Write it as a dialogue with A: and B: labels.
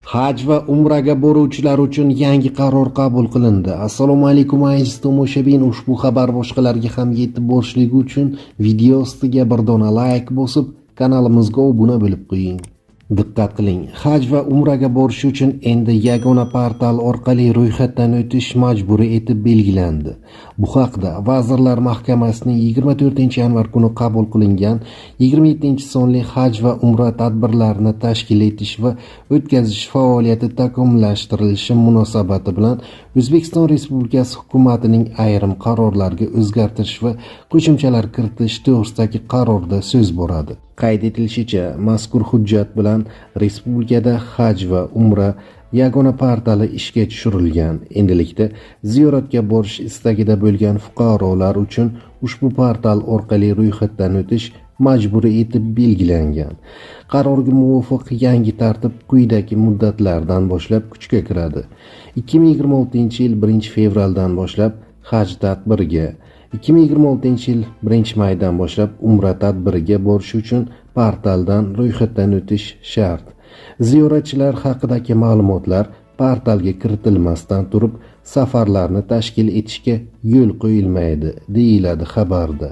A: Haj va umraga boruvchilar uchun yangi qaror qabul qilindi. Assalomu alaykum aziz tomoshabin, ushbu xabar boshqalarga ham yetib borishligi uchun video ostiga bir dona like bosib, kanalimizga obuna bo'lib qo'ying. Diqqat qiling, haj va umraga borish uchun endi yagona portal orqali ro'yxatdan o'tish majburiy etib belgilandi. Bu haqda Vazirlar Mahkamasining 24-yanvar kuni qabul qilingan 27-sonli haj va umra tadbirlarini tashkil etish va o'tkazish faoliyati takomillashtirilishi munosabati bilan O'zbekiston Respublikasi hukumatining ayrim qarorlariga o'zgartirish va qo'shimchalar kiritish to'g'risidagi qarorda so'z boradi. Qayd etilishicha, mazkur hujjat bilan respublikada haj va umra yagona portali ishga tushirilgan. Endilikda ziyoratga borish istagida bo'lgan fuqarolar uchun ushbu portal orqali ro'yxatdan o'tish majburiy etib belgilangan. Qarorga muvofiq yangi tartib quyidagi muddatlardan boshlab kuchga kiradi. 2026-yil 1-fevraldan boshlab haj tadbiriga, 2026-yil 1-maydan boshlab umra tadbiriga borish uchun portaldan ro'yxatdan o'tish shart. Ziyoratchilar haqidagi ma'lumotlar portalga kiritilmasdan turib safarlarni tashkil etishga yo'l qo'yilmaydi, deyiladi xabarda.